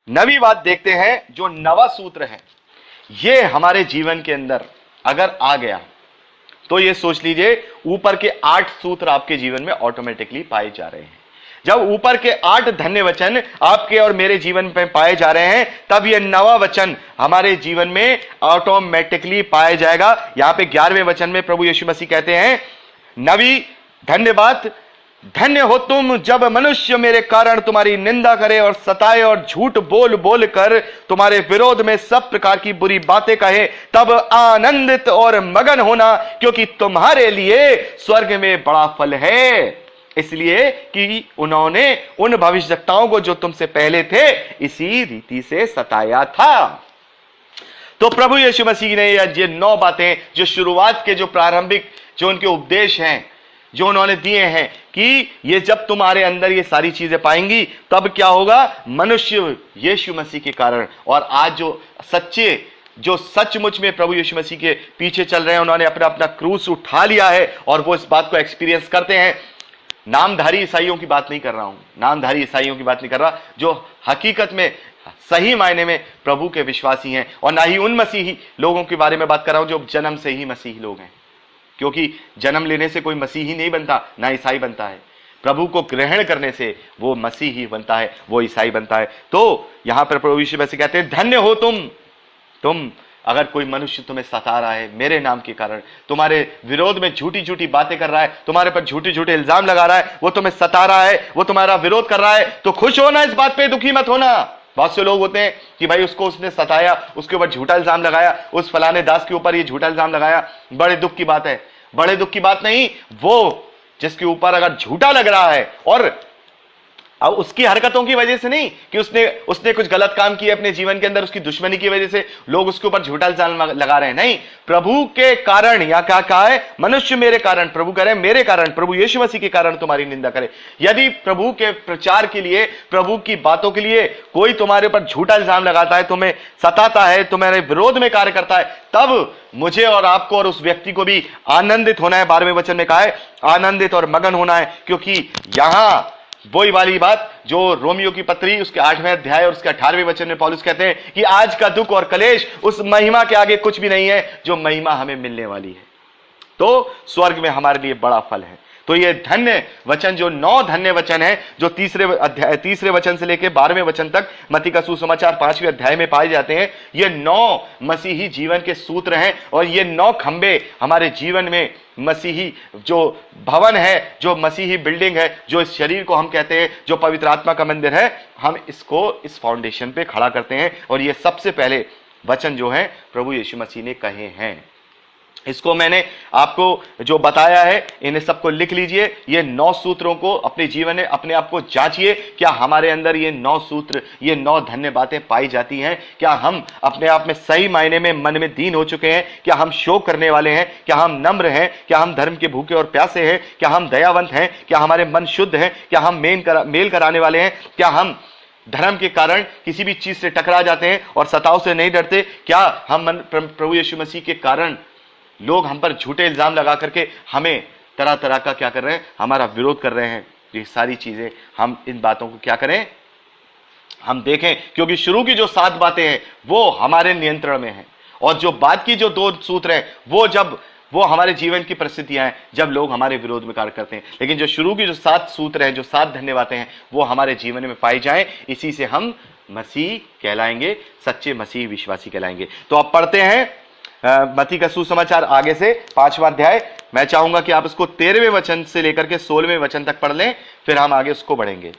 नवी बात देखते हैं, जो नवा सूत्र है ये हमारे जीवन के अंदर अगर आ गया तो ये सोच लीजिए ऊपर के 8 सूत्र आपके जीवन में ऑटोमेटिकली पाए जा रहे हैं। जब ऊपर के 8 धन्य वचन आपके और मेरे जीवन में पाए जा रहे हैं तब ये नवा वचन हमारे जीवन में ऑटोमेटिकली पाया जाएगा। यहां पे 11वें वचन में प्रभु यीशु मसीह कहते हैं, नवी धन्यवाद, धन्य हो तुम जब मनुष्य मेरे कारण तुम्हारी निंदा करे और सताए और झूठ बोल बोल कर तुम्हारे विरोध में सब प्रकार की बुरी बातें कहे, तब आनंदित और मगन होना, क्योंकि तुम्हारे लिए स्वर्ग में बड़ा फल है। इसलिए कि उन्होंने उन भविष्यवक्ताओं को जो तुमसे पहले थे इसी रीति से सताया था। तो प्रभु यीशु मसीह ने ये 9 बातें, जो शुरुआत के जो प्रारंभिक जो उनके उपदेश हैं जो उन्होंने दिए हैं कि ये जब तुम्हारे अंदर ये सारी चीजें पाएंगी तब क्या होगा, मनुष्य यीशु मसीह के कारण और आज जो सच्चे जो सचमुच में प्रभु यीशु मसीह के पीछे चल रहे हैं, उन्होंने अपना अपना क्रूस उठा लिया है और वो इस बात को एक्सपीरियंस करते हैं। नामधारी ईसाइयों की बात नहीं कर रहा हूं, नामधारी ईसाइयों की बात नहीं कर रहा, जो हकीकत में सही मायने में प्रभु के विश्वासी हैं, और ना ही उन मसीही लोगों के बारे में बात कर रहा हूं जो जन्म से ही मसीही लोग हैं, क्योंकि जन्म लेने से कोई मसीही नहीं बनता, ना ईसाई बनता है। प्रभु को ग्रहण करने से वो मसीही बनता है, वो ईसाई बनता है। तो यहां पर प्रभु यीशु मसीह कहते हैं, धन्य हो तुम अगर कोई मनुष्य तुम्हें सता रहा है मेरे नाम के कारण, तुम्हारे विरोध में झूठी झूठी बातें कर रहा है, तुम्हारे पर झूठे झूठे इल्जाम लगा रहा है, वो तुम्हें सता रहा है, वो तुम्हारा विरोध कर रहा है, तो खुश होना इस बात पे, दुखी मत होना। बहुत से लोग होते हैं कि भाई उसने सताया, उसके ऊपर झूठा इल्जाम लगाया, उस फलाने दास के ऊपर ये झूठा इल्जाम लगाया, बड़े दुख की बात है। बड़े दुख की बात नहीं, वो जिसके ऊपर अगर झूठा लग रहा है और अब उसकी हरकतों की वजह से नहीं कि उसने कुछ गलत काम किए अपने जीवन के अंदर, उसकी दुश्मनी की वजह से लोग उसके ऊपर झूठा इल्जाम लगा रहे हैं, नहीं, प्रभु के कारण, या क्या कहा है, मनुष्य मेरे कारण, प्रभु कह रहे हैं मेरे कारण, प्रभु यीशु मसीह के कारण तुम्हारी निंदा करे। यदि प्रभु के प्रचार के लिए, प्रभु की बातों के लिए कोई तुम्हारे ऊपर झूठा इल्जाम लगाता है, तुम्हें सताता है, तुम्हारे विरोध में कार्य करता है, तब मुझे और आपको और उस व्यक्ति को भी आनंदित होना है। 12वें वचन में कहा है आनंदित और मगन होना है, क्योंकि यहां वही वाली बात जो रोमियो की पत्री उसके 8वें अध्याय और उसके 18वें वचन में पौलुस कहते हैं कि आज का दुख और कलेश उस महिमा के आगे कुछ भी नहीं है जो महिमा हमें मिलने वाली है। तो स्वर्ग में हमारे लिए बड़ा फल है। तो ये धन्य वचन, जो 9 धन्य वचन है, जो तीसरे वचन से लेकर 12वें वचन तक मत्ती का सुसमाचार 5वें अध्याय में पाए जाते हैं, ये 9 मसीही जीवन के सूत्र हैं और ये 9 खंबे हमारे जीवन में मसीही जो भवन है, जो मसीही बिल्डिंग है, जो इस शरीर को हम कहते हैं, जो पवित्र आत्मा का मंदिर है, हम इसको इस फाउंडेशन पे खड़ा करते हैं। और ये सबसे पहले वचन जो है प्रभु यीशु मसीह ने कहे हैं, इसको मैंने आपको जो बताया है इन्हें सबको लिख लीजिए। ये 9 सूत्रों को अपने जीवन में अपने आप को जांचिए, क्या हमारे अंदर ये 9 सूत्र, ये 9 धन्य बातें पाई जाती हैं? क्या हम अपने आप में सही मायने में मन में दीन हो चुके हैं? क्या हम शोक करने वाले हैं? क्या हम नम्र हैं? क्या हम धर्म के भूखे और प्यासे हैं? क्या हम दयावंत हैं? क्या हमारे मन शुद्ध हैं? क्या हम मेल कराने वाले हैं? क्या हम धर्म के कारण किसी भी चीज से टकरा जाते हैं और सताव से नहीं डरते? क्या हम प्रभु यीशु मसीह के कारण लोग हम पर झूठे इल्जाम लगा करके हमें तरह तरह का क्या कर रहे हैं, हमारा विरोध कर रहे हैं? ये सारी चीजें हम इन बातों को क्या करें, हम देखें, क्योंकि शुरू की जो 7 बातें हैं वो हमारे नियंत्रण में हैं, और जो बाद की जो 2 सूत्र हैं वो हमारे जीवन की परिस्थितियां हैं जब लोग हमारे विरोध में कार्य करते हैं। लेकिन जो शुरू की जो 7 सूत्र हैं, जो 7 धन्य बातें हैं, वो हमारे जीवन में पाई जाएं, इसी से हम मसीह कहलाएंगे, सच्चे मसीह विश्वासी कहलाएंगे। तो आप पढ़ते हैं मत्ती का सुसमाचार आगे से 5वां अध्याय। मैं चाहूंगा कि आप इसको 13वें वचन से लेकर के 16वें वचन तक पढ़ लें, फिर हम आगे उसको बढ़ेंगे।